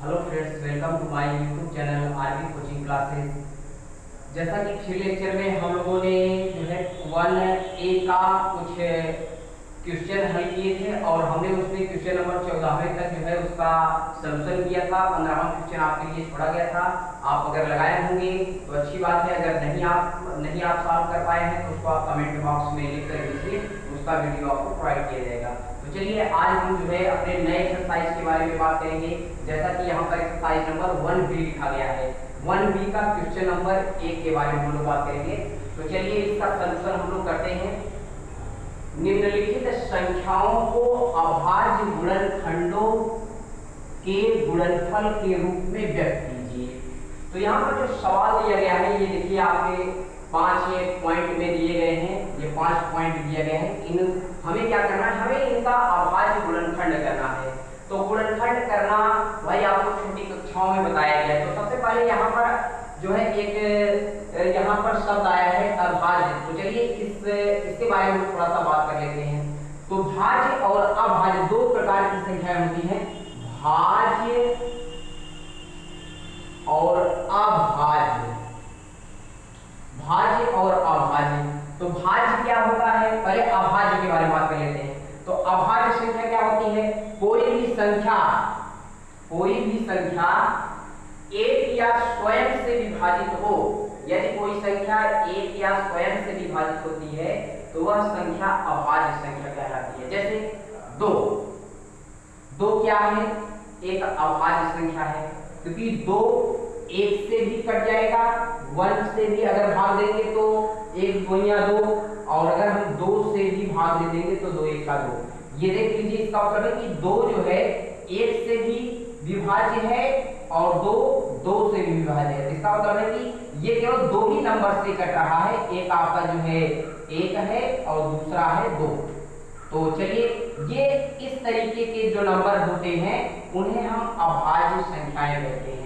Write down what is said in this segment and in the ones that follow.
Hello friends, welcome to my YouTube channel RB coaching classes. जैसा कि पिछले lecture में हम लोगों ने जो है 1A का कुछ क्वेश्चन हल किए थे और हमने उसमें क्वेश्चन नंबर 14वें तक जो है उसका सलूशन किया था। 15वां क्वेश्चन आपके लिए छोड़ा गया था। आप अगर लगाए होंगे तो अच्छी बात है, अगर नहीं आप सॉल्व कर पाए हैं तो उसको आप कमेंट बॉक्स में लिख कर दीजिए, उसका वीडियो आपको प्रोवाइड किया जाएगा। तो चलिए आज हम जो है अपने नए एक्सरसाइज के बारे में बात करेंगे। जैसा कि यहाँ पर एक्सरसाइज नंबर 1B लिखा गया है। 1B का क्वेश्चन नंबर 1 के बारे में हम लोग बात करेंगे। तो चलिए इसका सलूशन हम लोग करते हैं। निम्नलिखित संख्याओं को अभाज्य गुणनखंडों के गुणनफल के रूप में व्यक्त कीजिए। तो यहाँ पर जो सवाल दिया गया है ये देखिए, आपके 5 पॉइंट में दिए गए हैं। ये 5 पॉइंट दिए गए हैं। इन हमें क्या करना है, हमें इनका अभाज्य गुणनखंड करना है। तो गुणनखंड करना भाई आपको छोटी कक्षाओं में बताया गया है। तो सबसे पहले यहाँ पर जो है एक यहाँ पर शब्द आया है अभाज्य। तो चलिए इसके बारे में थोड़ा सा बात कर लेते हैं। तो भाज्य और अभाज्य दो प्रकार की संख्याएं होती हैं, भाज्य और अभाज्य। भाज्य और अभाज्य। तो भाज्य क्या होता है, पहले अभाज्य के बारे में बात कर लेते हैं। तो अभाज्य संख्या क्या होती है, कोई भी संख्या एक या स्वयं से विभाजित हो। यदि कोई संख्या एक या स्वयं से विभाजित होती है तो वह संख्या अभाज्य संख्या कहलाती है। जैसे दो क्या है, एक अभाज्य संख्या है, क्योंकि 2 1 से भी कट जाएगा, 1 से भी अगर भाग देंगे तो 1 2 या 2, और अगर हम 2 से भी भाग दे देंगे तो 2 1 का 2। ये देख लीजिए, इसका मतलब है कि 2 जो है 1 से भी विभाज्य है और 2 से भी विभाज्य है। इसका मतलब है कि ये केवल 2 ही नंबर से कट रहा है। एक आपका जो है 1 है और दूसरा है 2। तो चलिए ये इस तरीके के जो नंबर होते हैं उन्हें हम अभाज्य संख्याएं कहते हैं।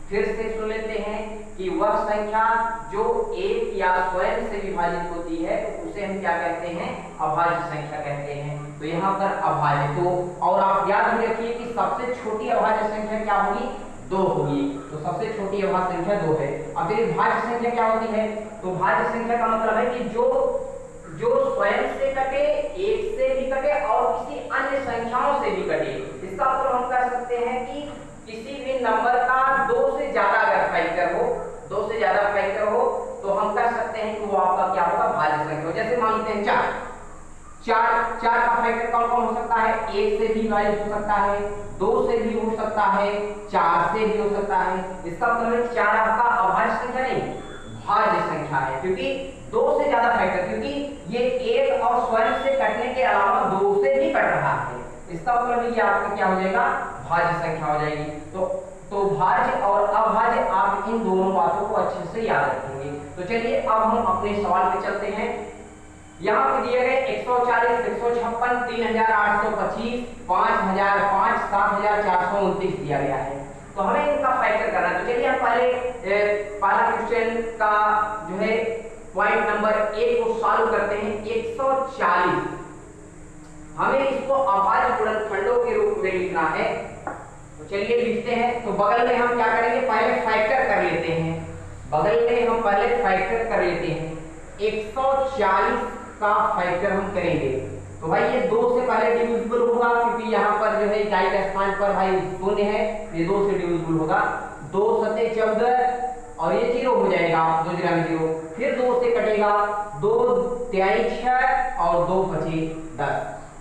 फिर से सुन लेते हैं कि वह संख्या जो एक या स्वयं से विभाजित होती है तो उसे हम क्या कहते हैं, अभाज्य संख्या कहते हैं। तो यहाँ पर अभाज्य। तो और आप याद भी रखिए कि सबसे छोटी अभाज्य संख्या क्या होगी, 2 होगी। तो सबसे छोटी अभाज्य संख्या 2 है। अब देखिए भाज्य संख्या क्या होती है। तो भाज्य संख्या का मतलब है कि जो स्वयं से कटे, एक से भी कटे और किसी अन्य संख्याओं से भी कटे। इसका मतलब हम कह सकते हैं कि किसी भी नंबर का 2 से ज्यादा अगर फैक्टर हो, 2 से ज्यादा फैक्टर हो तो हम कह सकते हैं कि वो आपका क्या होगा, भाज्य संख्या। जैसे मान लेते हैं 4 का फैक्टर कौन कौन हो सकता है, 1 से भी विभाजित हो सकता है, 2 से भी हो सकता है, 4 से भी हो सकता है। इसका मतलब है 4 आपका अभाज्य संख्या नहीं, भाज्य संख्या है, क्योंकि 2 से ज्यादा फैक्टर, क्योंकि ये 1 और स्वयं से कटने के अलावा 2 से भी कट रहा है। इसका मतलब ये आपका क्या हो जाएगा, भाज्य संख्या हो जाएगी। तो भाज्य और अभाज्य आप इन दोनों बातों को अच्छे से याद रखेंगे। तो चलिए अब हम अपने सवाल पे चलते हैं। यहाँ पे दिए गए 140, 156, 3825, 5005, 7429 दिया गया है। तो हमें इनका फैक्टर करना है। तो चलिए हम पहला क्वेश्चन का जो है पॉइंट नंबर 1 को सॉल्व करते हैं। 140 हमें इसको अभाज्य गुणनखंडों के रूप में लिखना है। तो चलिए लिखते हैं। तो बगल में हम क्या करेंगे, पहले फैक्टर कर लेते हैं। बगल में हम पहले फैक्टर कर लेते हैं। 140 का फैक्टर हम करेंगे तो भाई ये 2 से पहले डिविजिबल होगा, क्योंकि यहाँ पर जो है इकाई का स्थान पर भाई शून्य है, ये 2 से डिविजिबल होगा। 2 सते 14 और ये 0 हो जाएगा, 2 0 में 0। फिर 2 से कटेगा, 2 तिहाई 6 और 2 पचे 10।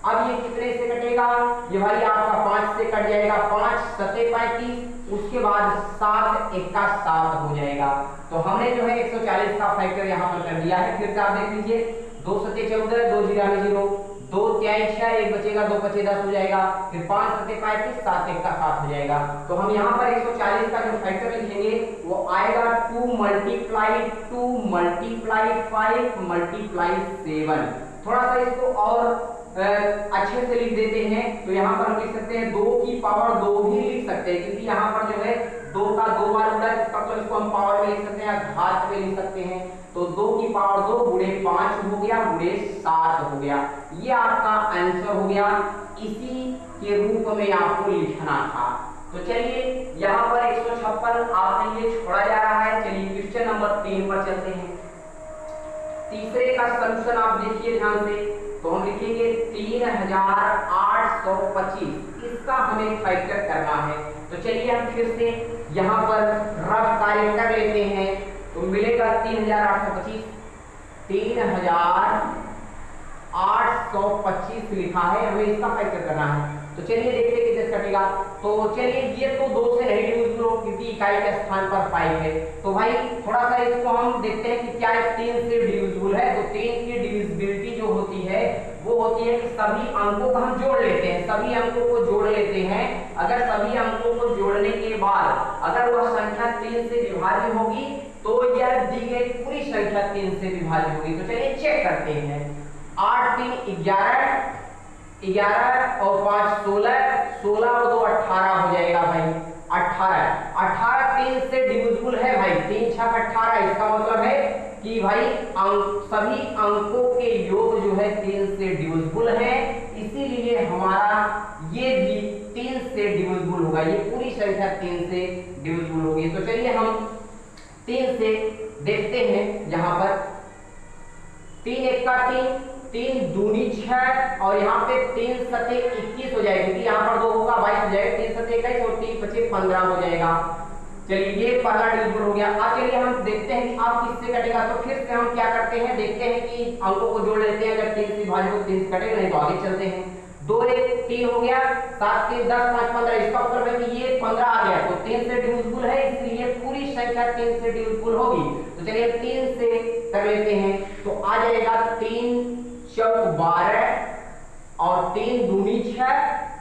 अब ये कितने से कटेगा, ये भाई आपका 5 से कट जाएगा, 5 सते 35, उसके बाद 7 1 का 7 हो जाएगा। तो हमने जो है 140 का फैक्टर यहाँ पर कर दिया है। फिर से आप देख लीजिए, 2 सते 14, 2 0 में 0, 2 तिहाई 6, 1 बचेगा, 2 पचे 10 हो जाएगा। फिर 5 सते 35, 7 1 का 7 हो जाएगा। तो हम यहाँ पर 140 का जो फैक्टर लिखेंगे वो आएगा 2 मल्टीप्लाई 2 मल्टीप्लाई 5 मल्टीप्लाई 7। थोड़ा सा इसको और अच्छे से लिख देते हैं। तो यहाँ पर हम लिख सकते हैं 2 की पावर 2 भी लिख सकते हैं, क्योंकि यहाँ पर जो है 2 का 2 बार गुणा, इसका मतलब इसको हम पावर में लिख सकते हैं, घात में लिख सकते हैं। तो 2 की पावर 2 गुणे 5 हो गया, गुणे 7 हो गया। ये आपका आंसर हो गया। इसी के रूप में आपको लिखना था। तो चलिए यहाँ पर 156 आपने ये छोड़ा जा रहा है। चलिए क्वेश्चन नंबर 3 पर चलते हैं। तीसरे का सॉल्यूशन आप देखिए ध्यान से, तो हम लिखेंगे 3825, इसका हमें फैक्टर करना है। तो चलिए हम फिर से यहाँ पर रफ कार्य कर लेते हैं। तो मिलेगा 3825, 3825 लिखा है, हमें इसका फैक्टर करना है। तो चलिए देखते हैं कितने कटेगा। तो चलिए ये तो 2 से नहीं डिविजिबल हो क्योंकि इकाई के स्थान पर 5 है। तो भाई थोड़ा सा इसको हम देखते हैं कि क्या 3 से डिविजिबल है। तो 3 की डिविजिबिलिटी जो होती है वो होती है कि सभी अंकों को हम जोड़ लेते हैं, सभी अंकों को जोड़ लेते हैं। अगर सभी अंकों को जोड़ने के बाद अगर वह संख्या 3 से विभाज्य होगी तो यह दी गई पूरी संख्या 3 से विभाज्य होगी। तो चलिए चेक करते हैं। 8 3 11, 11 और 5 16, 16 और 2 18 हो जाएगा भाई। 18 3 से डिविजिबल है भाई, 3 6 18। इसका मतलब है कि भाई सभी अंकों के योग जो है 3 से डिविजिबल है, इसीलिए हमारा ये भी 3 से डिविजिबल होगा, ये पूरी संख्या 3 से डिविजिबल होगी। तो चलिए हम 3 से देखते हैं। यहाँ पर 3 1 का 3, 3 दूनी 6 और यहाँ पे 3 सते 21 हो जाएगा क्योंकि यहाँ पर 2 होगा 22 हो जाएगा। 3 सते 21 और 3 पचे 15 हो जाएगा। चलिए ये पहला डिविजिबल हो गया। अब चलिए हम देखते हैं कि अब किससे कटेगा। तो फिर से हम क्या करते हैं, देखते हैं कि अंकों को जोड़ लेते हैं। अगर 3 से विभाज्य हो 3 से कटेगा, नहीं तो आगे चलते हैं। 2 1 3 हो गया, 7 3 10 5 15। इसका मतलब है कि ये 15 आ गया, तो 3 से डिविजिबल है, इसलिए पूरी संख्या 3 से डिविजिबल होगी। तो चलिए 3 से कर लेते हैं। तो आ जाएगा 3 चौक 12 और 3 दूनी 6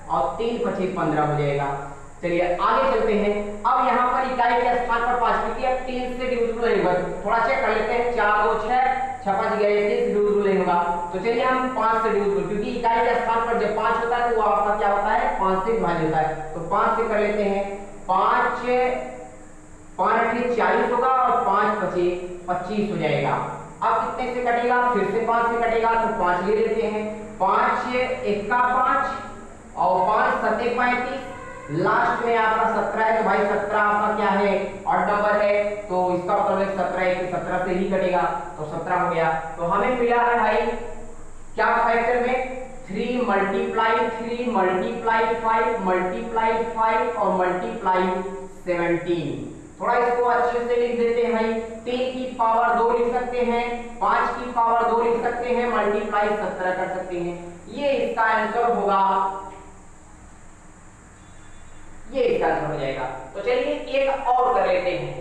और 3 पचे 15 हो जाएगा। चलिए आगे चलते हैं। अब यहाँ पर इकाई के स्थान पर 5, क्योंकि अब 3 से डिविजिबल नहीं होगा, थोड़ा चेक कर लेते हैं। 4 2 6 6 5 गया, 3 से डिविजिबल नहीं होगा। तो चलिए हम 5 से डिविजिबल, क्योंकि इकाई के स्थान पर जब 5 होता है तो वो आपका क्या होता है, 5 से विभाज्य होता है। तो 5 से कर लेते हैं। 5 5 8 40 होगा और 5 पचे 25 हो जाएगा। अब कितने से कटेगा, फिर से 5 से कटेगा, तो 5 ले लेते हैं। 5 1 का 5 और 5 7 35, लास्ट में आपका 17 है। तो भाई 17 आपका क्या है, ऑड नंबर है, तो इसका मतलब है 17 1 17 से ही कटेगा, तो 17 हो गया। तो हमें मिला है भाई क्या फैक्टर में, 3 मल्टीप्लाई 3 मल्टीप्लाई 5 मल्टीप्लाई 5 और मल्टीप्लाई 17। थोड़ा इसको अच्छे से लिख देते हैं भाई। 3 की पावर 2 लिख सकते हैं, 5 की पावर 2 लिख सकते हैं, मल्टीप्लाई 17 कर सकते हैं। ये इसका आंसर होगा, ये इसका आंसर हो जाएगा। तो चलिए एक और कर लेते हैं।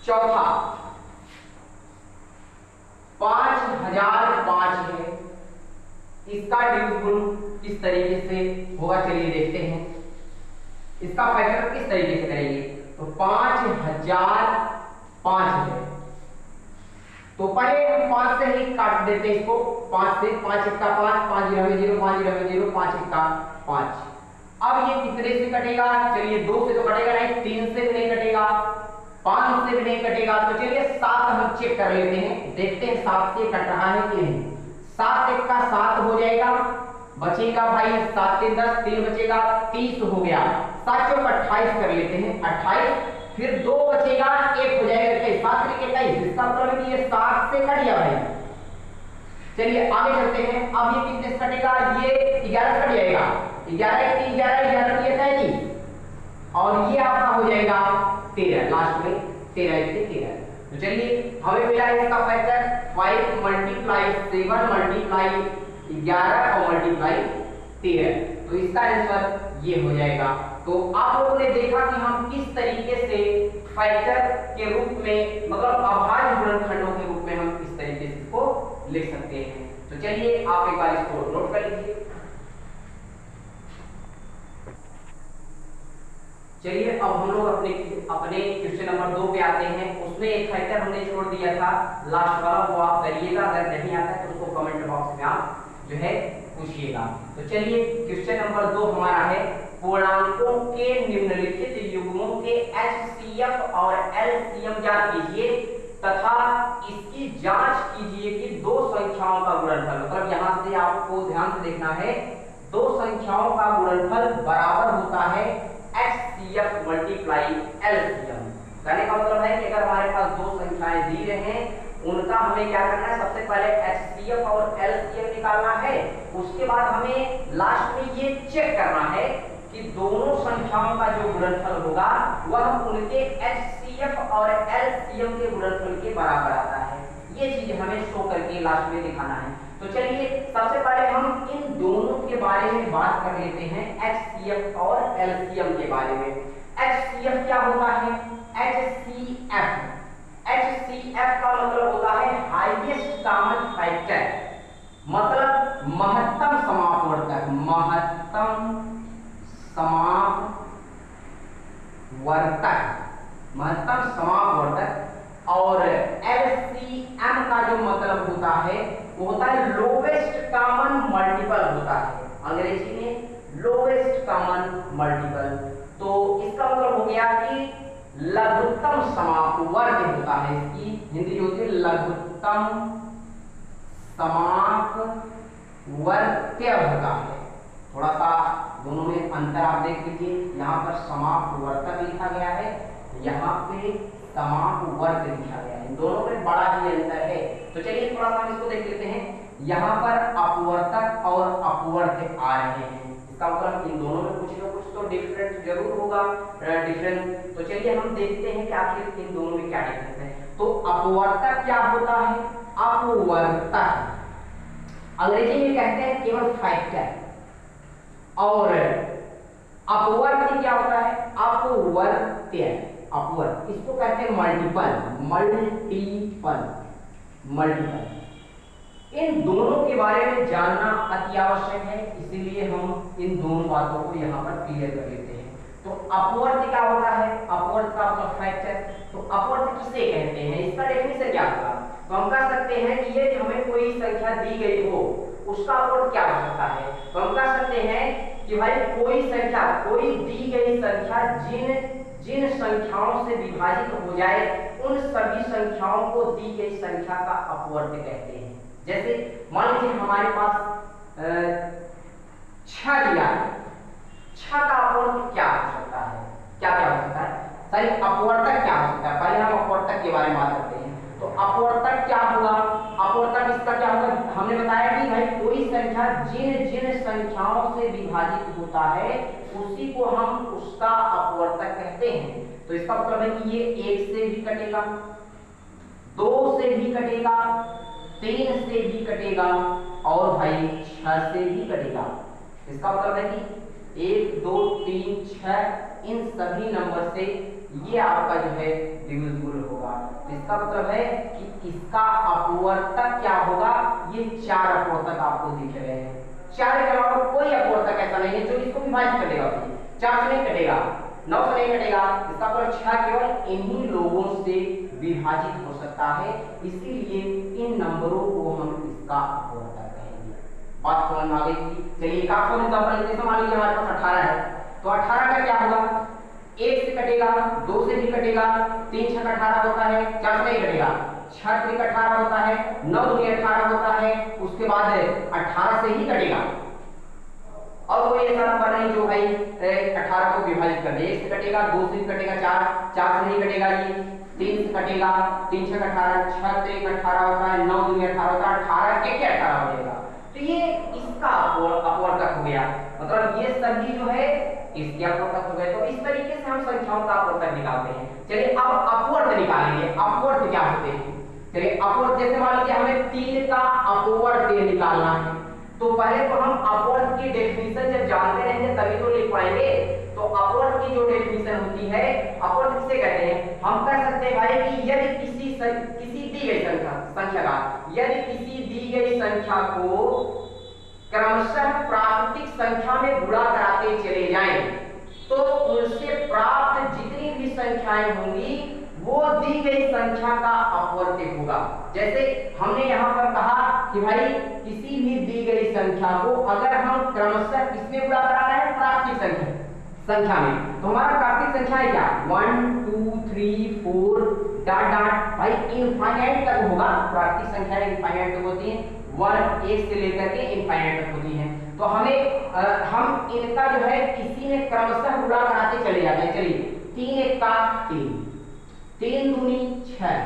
चौथा 5005 है, इसका डिविजिबल किस तरीके से होगा, चलिए देखते हैं। इसका फैक्टर किस तरीके से करेंगे। तो 5005 है, तो पहले हम 5 से ही काट देते हैं इसको। 5 से 5 1 का 5 5 0 0 5 0 0 5 1 का 5। अब ये कितने से कटेगा, चलिए 2 से तो कटेगा नहीं, 3 से भी नहीं कटेगा, 5 से भी नहीं कटेगा। तो चलिए 7 हम चेक कर लेते हैं, देखते हैं 7 से कट रहा है कि नहीं। 7 1 का 7 हो जाएगा, बचेगा भाई 7 3 10, 3 बचेगा 30 हो गया। 7 चौक 28 कर लेते हैं, 28, फिर 2 बचेगा 1 हो जाएगा 21, 7 3 21। इसका मतलब है कि ये 7 से कट गया भाई। चलिए आगे चलते हैं। अब ये कितने से कटेगा, ये 11 से कट जाएगा, 11 3 11 11 3 33 और ये आपका हो जाएगा 13, लास्ट में 13 1 13। तो चलिए हमें मिला है इसका फैक्टर 5 मल्टीप्लाई 7 मल्टीप्लाई 11 और मल्टीप्लाई 13। तो इसका आंसर ये हो जाएगा। तो आप लोगों ने देखा कि हम किस तरीके से फैक्टर के रूप में, मतलब अभाज्य गुणनखंडों के रूप में हम इस तरीके से इसको लिख सकते हैं। तो चलिए आप एक बार इसको नोट कर लीजिए। चलिए अब हम लोग अपने क्वेश्चन नंबर 2 पे आते हैं। उसमें एक फैक्टर हमने छोड़ दिया था लास्ट वाला, वो आप करिएगा। अगर नहीं आता है तो उसको कमेंट बॉक्स में आप जो है पूछिएगा। तो चलिए क्वेश्चन नंबर 2 हमारा है, पूर्णांकों के निम्नलिखित युग्मों के HCF और LCM ज्ञात कीजिए तथा इसकी जांच कीजिए कि 2 संख्याओं का गुणनफल, मतलब यहाँ से आपको ध्यान से देखना है, दो संख्याओं का गुणनफल बराबर होता है HCF मल्टीप्लाई LCM। कहने का मतलब है कि अगर हमारे पास दो संख्याएं दी रहे हैं, उनका हमें क्या करना है, सबसे पहले HCF और LCM निकालना है। उसके बाद हमें लास्ट में ये चेक करना है कि दोनों संख्याओं का जो गुणनफल होगा वह उनके HCF और LCM के गुणनफल के बराबर आता है। ये चीज हमें शो करके लास्ट में दिखाना है। तो चलिए सबसे पहले हम इन दोनों के बारे में बात कर लेते हैं, HCF और LCM के बारे में। HCF क्या होता है? HCF का मतलब होता है हाईएस्ट कॉमन फैक्टर, मतलब महत्तम समापवर्तक, महत्तम समापवर्तक। और LCM का जो मतलब होता है वो होता है लोवेस्ट कॉमन मल्टीपल होता है, अंग्रेजी में लोवेस्ट कॉमन मल्टीपल। तो इसका मतलब हो गया कि लघुत्तम समापवर्ग होता है, इसकी हिंदी होती है लघुत्तम समापवर्त्य होता है। थोड़ा सा दोनों में अंतर आप देख लीजिए, यहाँ पर समापवर्तक लिखा गया है, यहाँ पे समापवर्ग लिखा गया है, दोनों में बड़ा ही अंतर है। तो चलिए थोड़ा सा इसको देख लेते हैं। यहाँ पर अपवर्तक और अपवर्त्य आ रहे हैं, इसका मतलब इन दोनों में कुछ ना कुछ तो डिफरेंट जरूर होगा, डिफरेंस। तो चलिए हम देखते हैं कि आखिर इन दोनों में क्या डिफरेंस है। तो अपवर्तक क्या होता है? अपवर्तक अंग्रेजी में कहते हैं केवल फैक्टर, और अपवर्त्य क्या होता है? अपवर्त्य, अपवर्त्य इसको कहते हैं मल्टीपल। इन दोनों के बारे में जानना अति आवश्यक है, इसीलिए हम इन दोनों बातों को यहाँ पर क्लियर कर लेते हैं। तो अपवर्त्य क्या होता है? अपवर्त्य का मतलब फैक्टर। तो अपवर्त्य किसे कहते हैं, इसका डेफिनेशन क्या होगा? तो हम कह सकते हैं कि ये हमें कोई संख्या दी गई हो, उसका अपवर्त्य क्या हो सकता है? तो हम कह सकते हैं कि भाई कोई संख्या, कोई दी गई संख्या जिन संख्याओं से विभाजित हो जाए, उन सभी संख्याओं को दी गई संख्या का अपवर्त्य कहते हैं। जैसे मान लीजिए हमारे पास 6 दिया है, 6 का अपवर्त्य क्या हो सकता है? क्या क्या हो सकता है? सॉरी, अपवर्तक क्या हो सकता है? पहले हम अपवर्तक के बारे में बात करते हैं। तो अपवर्तक क्या होगा? अपवर्तक इसका क्या होगा? हमने बताया कि भाई कोई संख्या जिन संख्याओं से विभाजित होता है उसी को हम उसका अपवर्तक कहते हैं। तो इसका मतलब है कि ये 1 से भी कटेगा, 2 से भी कटेगा, 3 से भी कटेगा और भाई 6 से भी कटेगा। इसका मतलब है कि 1 2 3 6 इन सभी नंबर से ये आपका जो है डिविजिबल होगा। इसका मतलब है कि इसका अपवर्तक क्या होगा? ये 4 अपवर्तक आपको दिख रहे हैं। 4 के अलावा कोई अपवर्तक ऐसा नहीं है जो इसको विभाजित करेगा। 4 से नहीं कटेगा, 9 से नहीं कटेगा, इसका मतलब 6 केवल इन्हीं लोगों से विभाजित हो सकता है, इसीलिए इन नंबरों को हम इसका अपवर्तक कहेंगे। बात समझ में आ गई? चलिए एक और एग्जांपल लेते हैं। मान लीजिए हमारे पास 18 है, तो 18 का क्या होगा? 1 से कटेगा, 2 से भी कटेगा, 3 6 का 18 होता है, 4 से नहीं कटेगा, 6 3 का 18 होता है, 9 2 18 होता है, उसके बाद 18 से ही कटेगा। और कोई ऐसा नंबर नहीं जो भाई 18 को विभाजित कर दे। 1 से कटेगा, 2 से भी कटेगा, 4 से नहीं कटेगा, ये 3 से कटेगा, 3 6 का 18, 6 3 का 18 होता है, 9 2 18 होता है, 18 के 18 हो जाएगा। तो ये इसका अपवर्तक हो गया, मतलब ये सभी जो है इसके अपवर्तक हो गए। तो इस तरीके से हम संख्याओं का अपवर्तक निकालते हैं। चलिए अब अपवर्त्य निकालेंगे। अपवर्त्य क्या होते हैं? चलिए अपवर्त्य, जैसे मान लीजिए हमें 3 का अपवर्त्य निकालना है, तो पहले तो हम अपवर्त्य की डेफिनेशन जब जानते रहेंगे तभी तो लिख पाएंगे। तो अपवर्त्य की जो डेफिनेशन होती है, अपवर्त्य किसे कहते हैं? हम कह सकते हैं भाई कि यदि किसी दी गई संख्या का, यदि किसी दी गई संख्या को क्रमशः प्राकृतिक संख्या में गुणा कराते चले जाएं, तो उनसे प्राप्त जितनी भी संख्याएं होंगी वो दी गई संख्या का अपवर्त्य होगा। जैसे हमने यहाँ पर कहा कि भाई किसी भी दी गई संख्या को अगर हम क्रमशः किसमें गुणा करा रहे हैं? प्राकृतिक संख्या में। तो हमारा प्राकृतिक संख्या है क्या? 1 2 3 4 डॉट डॉट, भाई इनफाइनाइट तक होगा। प्राकृतिक संख्या इनफाइनाइट तक होती है, 1 से लेकर के इनफाइनाइट तक होती है। तो हमें हम इनका जो है इसी में क्रमशः गुणा कराते चले जाते हैं। चलिए 3 एक का 3, 3 दूनी 6,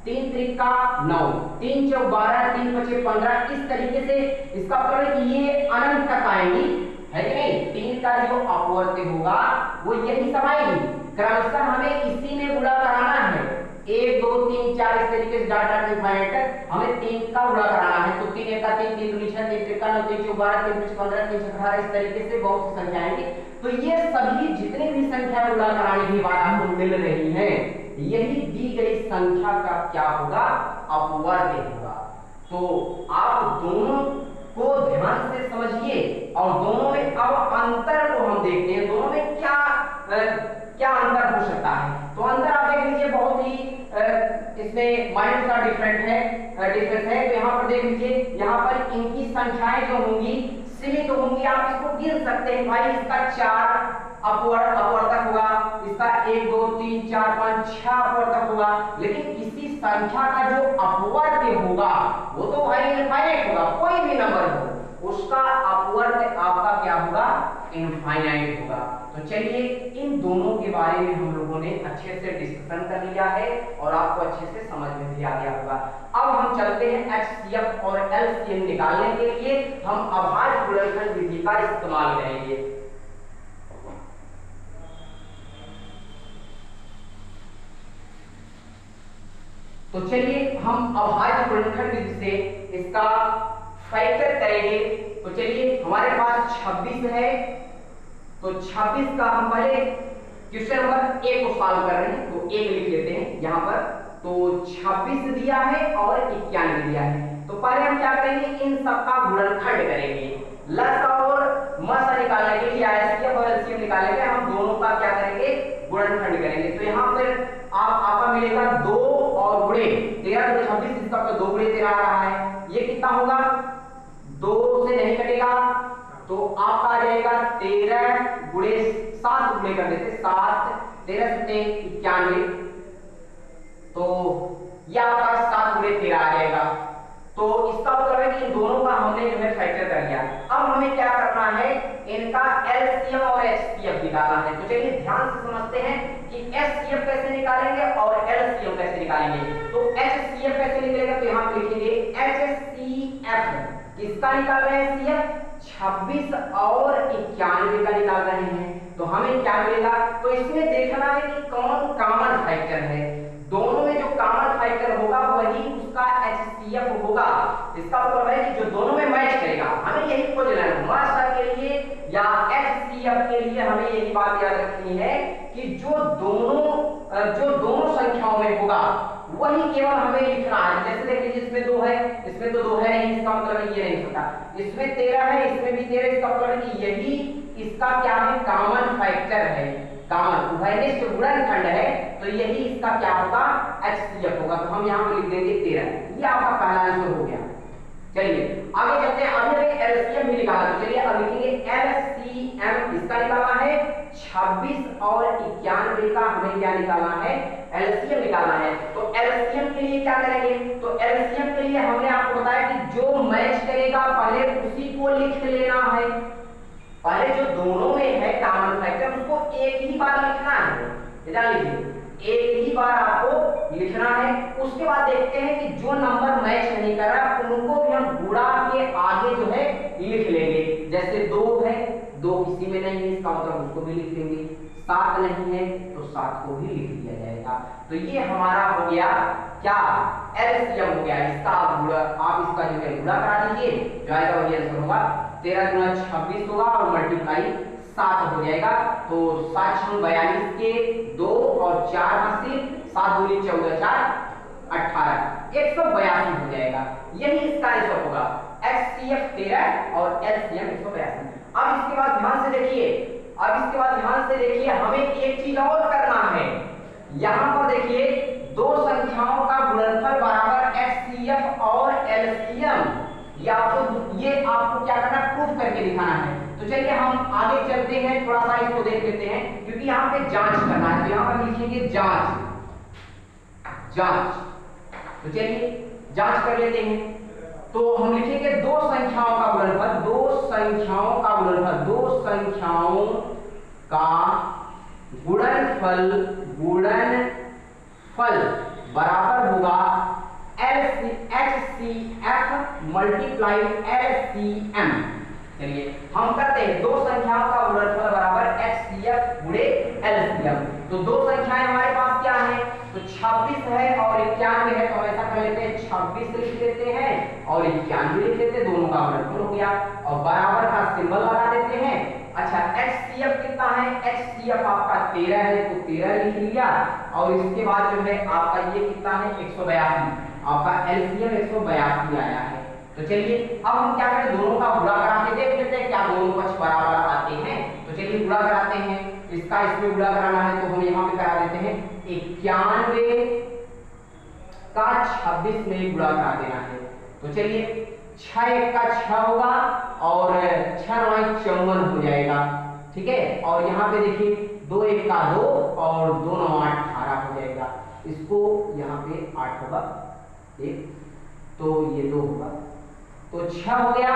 3 त्रिका 9, 3 चौक 12, 3 पचे 15। इस तरीके से इसका मतलब है कि ये अनंत तक आएंगी, है कि नहीं। 3 का जो अपवर्त्य होगा वो यही सब आएगी। क्रमशः हमें इसी में गुणा कराना है, 1 2 3 4 इस तरीके से डाटा डिवाइड हमें 3 का गुणा कराना है। तो 3 एक का 3, 3 दूनी 6, 3 त्रिका 9, 3 चौक 12, 3 पचे 15, 3 छक 18। इस तरीके से बहुत सी संख्या आएंगी। तो ये सभी जितने भी संख्या गुणा कराने की बात आपको मिल रही है, यही दी गई संख्या का क्या होगा, अपवर्त्य होगा। तो आप दोनों को ध्यान से समझिए और दोनों में अब अंतर को हम देखते हैं, दोनों में क्या क्या अंतर हो सकता है। तो अंतर आप देख लीजिए, बहुत ही इसमें माइनस का डिफरेंस है। तो यहाँ पर देख लीजिए, यहाँ पर इनकी संख्याएं जो होंगी सीमित होंगी। आप इसको गिन सकते हैं, भाई इसका 4 अपवर्तक होगा, इसका 1 2 3 4 5 6 अपवर्तक होगा। लेकिन किसी संख्या का जो अपवर्त्य होगा वो तो भाई इनफाइनाइट होगा, कोई भी नंबर हो उसका अपवर्त्य आपका क्या होगा, इनफाइनाइट होगा। तो चलिए इन दोनों के बारे में हम लोगों ने अच्छे से डिस्कशन कर लिया है और आपको अच्छे से समझ में भी आ गया होगा। अब हम चलते हैं HCF और LCM निकालने के लिए हम अभाज्य गुणनखंड विधि का इस्तेमाल करेंगे। तो चलिए हम अभाज्य गुणनखंड विधि से इसका फैक्टर करेंगे। तो चलिए हमारे पास 26 है, तो 26 का हम पहले क्वेश्चन नंबर 1 को सॉल्व कर रहे हैं, तो 1 लिख लेते हैं यहाँ पर। तो 26 दिया है और 91 दिया है। तो पहले हम क्या करेंगे, इन सबका गुणनखंड करेंगे। लस और मस निकालने के लिए HCF और LCM निकालने के हम दोनों का क्या करेंगे, गुणनखंड करेंगे। तो यहाँ पर आपका मिलेगा 2 और गुणे 13 गुणे 26, इसका तो 2 गुणे 13 आ रहा है। ये कितना होगा, 2 से नहीं कटेगा तो आपका आ जाएगा 13 गुणे 7 गुणे कर देते, 7 13 से 91, तो यह आपका 7 गुणे 13 आ जाएगा। तो इसका मतलब है कि इन दोनों का हमने जो है फैक्टर कर लिया। अब हमें क्या करना है, इनका LCM और HCF निकालना है। तो चलिए ध्यान से समझते हैं कि HCF कैसे निकालेंगे और LCM कैसे निकालेंगे। तो HCF कैसे निकलेगा, तो यहाँ पे लिखेंगे HCF। किसका निकाल रहे हैं CF, 26 और 91 का निकाल रहे हैं। तो हमें क्या मिलेगा, तो इसमें देखना है कि कौन कॉमन फैक्टर है। दोनों में जो कॉमन फैक्टर होगा वही उसका HCF होगा। इसका मतलब है कि जो दोनों में मैच करेगा, हमें यही खोजना है। मास्टर के लिए या HCF के लिए हमें यही बात याद रखनी है कि जो दोनों संख्याओं में होगा वही केवल हमें लिखना है। जैसे देख लीजिए, इसमें 2 है, इसमें तो 2 है नहीं, इसका मतलब ये नहीं होता। इसमें 13 है, इसमें भी 13, इसका मतलब है कि यही इसका क्या है, कॉमन फैक्टर है, कॉमन उभयनिष्ठ गुणनखंड है। तो यही इसका क्या होगा, HCF होगा। तो हम यहाँ पे लिख देंगे 13। ये आपका पहला आंसर हो गया। चलिए आगे चलते हैं, अभी हमें LCM भी निकालना। तो चलिए अब लिखेंगे LCM, इसका निकालना है 26 और 91 का हमें क्या निकालना है, LCM निकालना है। तो LCM के लिए क्या करेंगे, तो LCM के लिए हमने आपको बताया कि जो मैच करेगा पहले उसी को लिख लेना है। पहले जो दोनों में है कॉमन फैक्टर उसको एक ही बार लिखना है, जान लीजिए एक ही बार आपको लिखना है। उसके बाद देखते हैं कि जो नंबर मैच नहीं कर रहा उनको भी हम गुणा के आगे जो है लिख लेंगे। जैसे 2 है, 2 किसी में नहीं है, इसका मतलब उसको भी लिख देंगे। 7 नहीं है तो 7 को भी लिख दिया जाएगा। तो ये हमारा हो गया क्या, LCM हो गया। इसका आप इसका जो है गुणा करा दीजिए, जो आएगा वही आंसर होगा। 13 गुना 26 होगा और मल्टीप्लाई 7 हो जाएगा। तो 7 6 42 के 2 और 4 हासिल, 7 दूनी 14 4 18, 182 हो जाएगा। यही इसका आंसर होगा, HCF 13 और LCM 182। अब इसके बाद ध्यान से देखिए, हमें एक चीज और करना है। यहाँ पर देखिए, दो संख्याओं का गुणनफल बराबर HCF और LCM, ये आपको क्या करना है, प्रूफ करके दिखाना है। तो चलिए हम आगे चलते हैं, थोड़ा सा इसको देख लेते हैं, क्योंकि यहाँ पे जांच करना है। तो यहाँ पर लिखेंगे जांच। तो चलिए जांच कर लेते हैं। तो हम लिखेंगे दो संख्याओं का गुणनफल, दो संख्याओं का गुणनफल, दो संख्याओं का गुणनफल बराबर होगा HCF मल्टीप्लाई LCM। चलिए हम करते हैं, दो संख्याओं का गुणनफल बराबर HCF गुणे LCM। तो दो संख्याएं हमारे पास क्या है, तो 26 है और 91 है, तो हम ऐसा कर लेते हैं 26 लिख देते हैं और 91 लिख देते हैं, दोनों का गुणनफल हो गया और बराबर का सिंबल लगा देते हैं। अच्छा HCF कितना है, HCF आपका 13 है तो 13 लिख लिया और इसके बाद जो है आपका ये कितना है 182, आपका LCM 182 आया है। तो चलिए अब हम क्या करें, दोनों का गुणा करा के देख लेते हैं क्या दोनों पक्ष बराबर आते हैं। तो चलिए गुणा कराते हैं, इसका इसमें गुणा कराना है तो हम यहाँ पे करा देते हैं 91 का 26 में गुणा करा देना है। तो चलिए 6 1 का 6 होगा और 6 9 54 हो जाएगा, ठीक है। और यहाँ पे देखिए 2 1 का 2 और 2 9 8 18 हो जाएगा, इसको यहाँ पे 8 होगा 1 तो ये 2 होगा, तो 6 हो गया,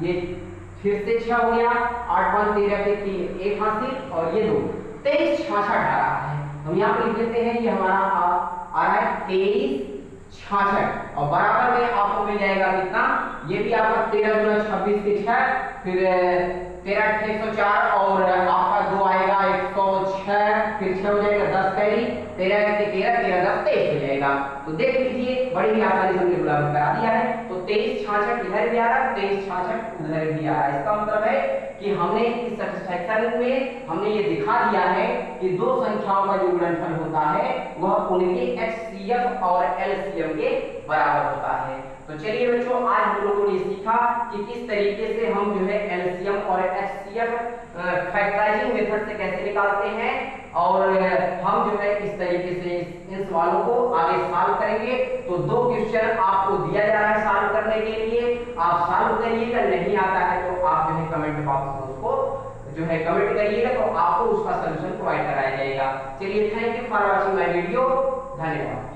ये फिर से 6 हो गया, 8 5 13 के 3 1 हासिल और ये 2 23 66 आ रहा है। हम यहाँ पे लिख लेते हैं ये हमारा आ रहा है 23 66 और बराबर में आपको मिल जाएगा कितना, ये भी आपका 13 गुना 26 के 6 फिर 13 104 और आपका 2 आएगा 106 फिर 6 हो जाएगा 10 कैरी 13 13 13 10 23 हो जाएगा। तो देख लीजिए बड़ी ही आसानी से हमने गुणा करा दिया है। तो 23 66 इधर भी आ रहा है, 23 66 उधर भी आ रहा है। इसका मतलब है कि हमने इस सैटिस्फैक्शन में हमने ये दिखा दिया है कि दो संख्याओं का जो गुणनफल होता है वह उनके HCF और LCM के बराबर होता है। तो चलिए बच्चों आज हम लोगों ने सीखा कि किस तरीके से हम जो है LCM और HCF फैक्टराइजिंग मेथड से कैसे निकालते हैं और हम जो है इस तरीके से इन सवालों को आगे सॉल्व करेंगे। तो दो क्वेश्चन आपको दिया जा रहा है सॉल्व करने के लिए, आप सॉल्व करिएगा, नहीं आता है तो आप जो है कमेंट बॉक्स में उसको जो है कमेंट करिएगा तो आपको उसका सलूशन प्रोवाइड कराया जाएगा। चलिए thank you for watching my video, धन्यवाद।